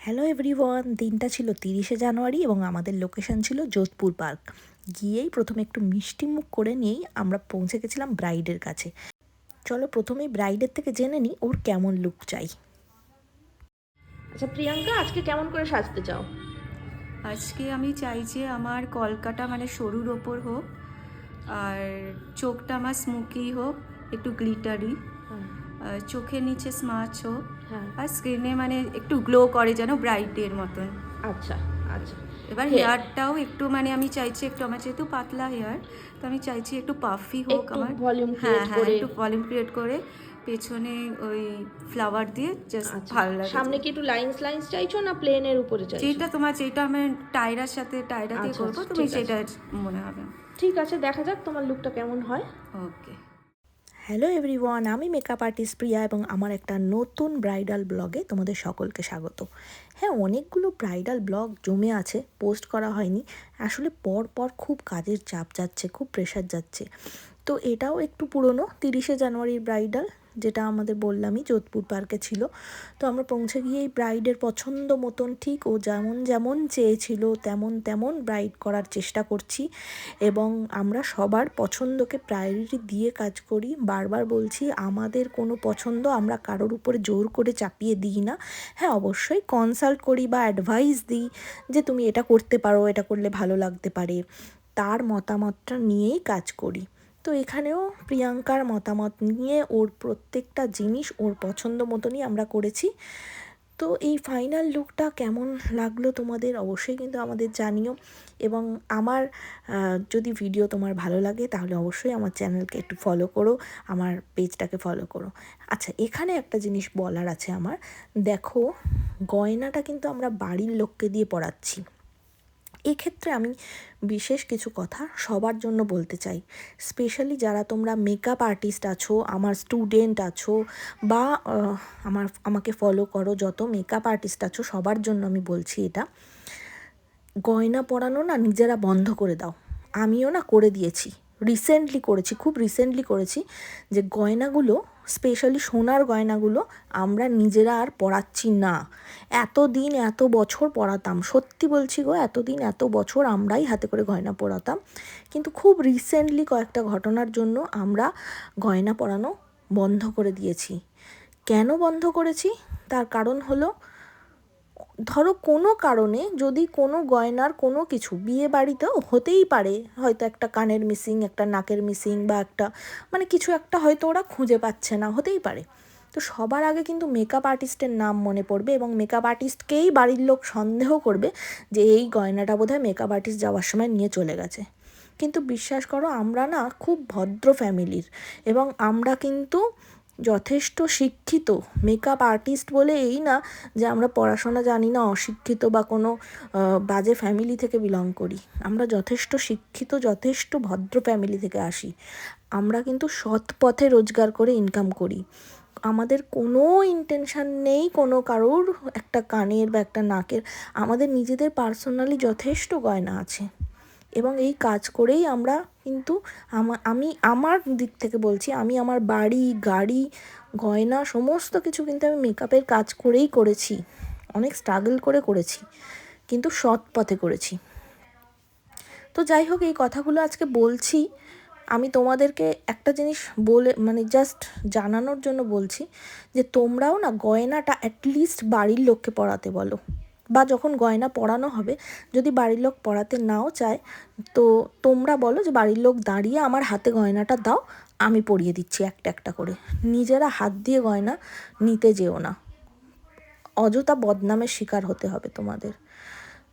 Hello everyone, দিনটা ছিল 30শে জানুয়ারি এবং আমাদের লোকেশন ছিল যোধপুর পার্ক। গিয়েই প্রথমে একটু মিষ্টি মুখ করে নিয়েই আমরা পৌঁছে গেছিলাম ব্রাইডের কাছে। চলো প্রথমেই ব্রাইডের থেকে জেনে নিই ওর কেমন লুক চাই। আচ্ছা প্রিয়াঙ্কা, আজকে কেমন করে সাজতে চাও? আজকে আমি চাই যে আমার কলকাটা মানে সরুর ওপর হোক, আর চোখটা আমার স্মোকি হোক, একটু গ্লিটারি, চোখের নিচে স্মাচ হোক, হ্যাঁ। আর স্কিনে মানে একটু গ্লো করে যেন ব্রাইডের মতন। আচ্ছা আচ্ছা। এবার হেয়ারটাও একটু মানে আমি চাইছি একটু, আমার যেহেতু পাতলা হেয়ার, তো আমি চাইছি একটু পাফি হোক একটু আমার। ভলিউম হ্যাঁ ক্রিয়েট হ্যাঁ, করে। একটু ভলিউম ক্রিয়েট করে পেছনে ওই ফ্লাওয়ার দিয়ে জাস্ট আচ্ছা, ভালো লাগে। সামনে কি একটু লাইন্স লাইন্স চাইছো না প্লেনের উপরে চাইছো? যেটা আমি টায়রার সাথে টায়রা দিয়ে আচ্ছা করবো, আচ্ছা, তুমি ঠিক আছে সেটা মনে হবে। ঠিক আছে, দেখা যাক তোমার লুকটা কেমন হয়। ওকে। হ্যালো এভরিওয়ান, আমি মেকআপ আর্টিস্ট প্রিয়া এবং আমার একটা নতুন ব্রাইডাল ব্লগে তোমাদের সকলকে স্বাগত। হ্যাঁ, অনেকগুলো ব্রাইডাল ব্লগ জমে আছে, পোস্ট করা হয়নি। আসলে পর পর খুব কাজের চাপ যাচ্ছে, খুব প্রেশার যাচ্ছে। তো এটাও একটু পুরনো, 30শে জানুয়ারির ব্রাইডাল, যেটা আমাদের বললামই যোধপুর পার্কে ছিল। তো আমরা পৌঁছে গিয়েই ব্রাইডের পছন্দ মতন ঠিক ও যেমন যেমন চেয়েছিল তেমন তেমন ব্রাইড করার চেষ্টা করছি। এবং আমরা সবার পছন্দকে প্রায়োরিটি দিয়ে কাজ করি। বারবার বলছি, আমাদের কোনো পছন্দ আমরা কারোর উপরে জোর করে চাপিয়ে দিই না। হ্যাঁ, অবশ্যই কনসাল্ট করি বা অ্যাডভাইস দিই যে তুমি এটা করতে পারো, এটা করলে ভালো লাগতে পারে, তার মতামতটা নিয়েই কাজ করি। তো এখানেও প্রিয়াঙ্কার মতামত নিয়ে ওর প্রত্যেকটা জিনিস ওর পছন্দ মতনই আমরা করেছি। তো এই ফাইনাল লুকটা কেমন লাগলো তোমাদের অবশ্যই কিন্তু আমাদের জানিও। এবং আমার যদি ভিডিও তোমার ভালো লাগে তাহলে অবশ্যই আমার চ্যানেলকে একটু ফলো করো, আমার পেজটাকে ফলো করো। আচ্ছা, এখানে একটা জিনিস বলার আছে আমার। দেখো, গয়নাটা কিন্তু আমরা বাড়ির লোককে দিয়ে পরাচ্ছি। এক্ষেত্রে আমি বিশেষ কিছু কথা সবার জন্য বলতে চাই, স্পেশালি যারা তোমরা মেকআপ আর্টিস্ট আছো, আমার স্টুডেন্ট আছো, বা আমাকে ফলো করো যত মেকআপ আর্টিস্ট আছো, সবার জন্য আমি বলছি এটা। গয়না পরানো না নিজেরা বন্ধ করে দাও। আমিও না করে দিয়েছি, রিসেন্টলি করেছি, খুব রিসেন্টলি করেছি, যে গয়নাগুলো স্পেশালি সোনার গয়নাগুলো আমরা নিজেরা আর পরাচ্ছি না। এতদিন এত বছর পরাতাম, সত্যি বলছি গো, এতদিন এত বছর আমরাই হাতে করে গয়না পরাতাম। কিন্তু খুব রিসেন্টলি কয়েকটা ঘটনার জন্য আমরা গয়না পরানো বন্ধ করে দিয়েছি। কেন বন্ধ করেছি? তার কারণ হলো, ধরো কোনো কারণে যদি কোনো গয়নার কোনো কিছু, বিয়ে বাড়িতেও হতেই পারে, হয়তো একটা কানের মিসিং, একটা নাকের মিসিং, বা একটা মানে কিছু একটা হয়তো ওরা খুঁজে পাচ্ছে না, হতেই পারে। তো সবার আগে কিন্তু মেকআপ আর্টিস্টের নাম মনে পড়বে এবং মেকআপ আর্টিস্টকেই বাড়ির লোক সন্দেহ করবে যে এই গয়নাটা বোধহয় মেকআপ আর্টিস্ট যাওয়ার সময় নিয়ে চলে গেছে। কিন্তু বিশ্বাস করো, আমরা না খুব ভদ্র ফ্যামিলির, এবং আমরা কিন্তু যথেষ্ট শিক্ষিত। মেকআপ আর্টিস্ট বলে এই না যে আমরা পড়াশোনা জানি না, অশিক্ষিত, বা কোনো বাজে ফ্যামিলি থেকে বিলং করি। আমরা যথেষ্ট শিক্ষিত, যথেষ্ট ভদ্র ফ্যামিলি থেকে আসি। আমরা কিন্তু সৎ পথে রোজগার করে ইনকাম করি। আমাদের কোনো ইন্টেনশান নেই কোনো কারোর একটা কানের বা একটা নাকের। আমাদের নিজেদের পার্সোনালি যথেষ্ট গয়না আছে, এবং এই কাজ করেই আমরা কিন্তু আমি আমার দিক থেকে বলছি, আমি আমার বাড়ি, গাড়ি, গয়না সমস্ত কিছু কিন্তু আমি মেকআপের কাজ করেই করেছি। অনেক স্ট্রাগল করে করেছি, কিন্তু সৎ পথে করেছি। তো যাই হোক, এই কথাগুলো আজকে বলছি। আমি তোমাদেরকে একটা জিনিস বলে মানে জাস্ট জানানোর জন্য বলছি, যে তোমরাও না গয়নাটা অ্যাটলিস্ট বাড়ির লোককে পরাতে বলো। বা যখন গয়না পরানো হবে, যদি বাড়ির লোক পরাতে নাও চায়, তো তোমরা বলো যে বাড়ির লোক দাঁড়িয়ে আমার হাতে গয়নাটা দাও, আমি পরিয়ে দিচ্ছি একটা একটা করে। নিজেরা হাত দিয়ে গয়না নিতে যেও না, অযথা বদনামের শিকার হতে হবে তোমাদের।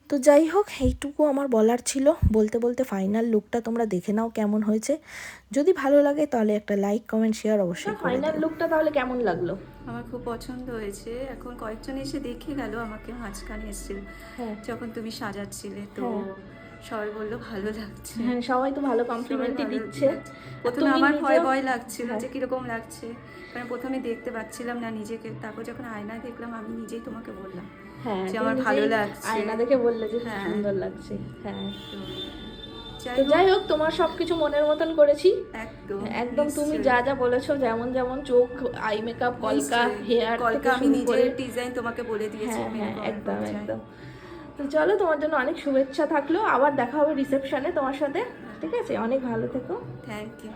তো যাই হোক, এইটুকু আমার বলার ছিল। বলতে বলতে ফাইনাল লুকটা তোমরা দেখে নাও কেমন হয়েছে। যদি ভালো লাগে তাহলে একটা লাইক, কমেন্ট, শেয়ার অবশ্যই করে ফাইনাল দিও। লুকটা তাহলে কেমন লাগলো? আমার খুব পছন্দ হয়েছে। এখন কয়েকজন এসে দেখে গেল, আমাকে মাঝখানে এসেছিল হ্যাঁ যখন তুমি সাজাচ্ছিলে, তো হ্যাঁ সবাই বললো ভালো লাগছে। হ্যাঁ, সবাই তো ভালো সবাই কমপ্লিমেন্টই ভালো দিচ্ছে। লাগছে। আর প্রথমে তুমি আমার ভয় নিজেও ভয় লাগছিল হ্যাঁ যে কীরকম লাগছে, কারণ প্রথমে দেখতে পাচ্ছিলাম না নিজেকে। তারপর যখন আয়নায় দেখলাম, আমি নিজেই তোমাকে বললাম হ্যাঁ, যে তুমি আমার ভালো নিজেই লাগছে। আয়না দেখে বললে যে খুব হ্যাঁ, সুন্দর লাগছে। হ্যাঁ, তো তো যাই হোক, তোমার সবকিছু মনের মতন করেছি একদম একদম। তুমি নিশ্চয়ই। যা যা বলেছো, যেমন যেমন চোখ, আই মেকআপ, কলকা, নিশ্চয়ই। হেয়ার থেকে কলকা আমি শুরু করে, নিজের ডিজাইন তোমাকে বলে দিয়েছি হ্যাঁ pin হ্যাঁ, করার একদম পর্যায়ে। একদম। তো চলো, তোমার জন্য অনেক শুভেচ্ছা থাকলো, আবার দেখা হবে রিসেপশনে তোমার সাথে, ঠিক আছে? অনেক ভালো থেকো। Thank you.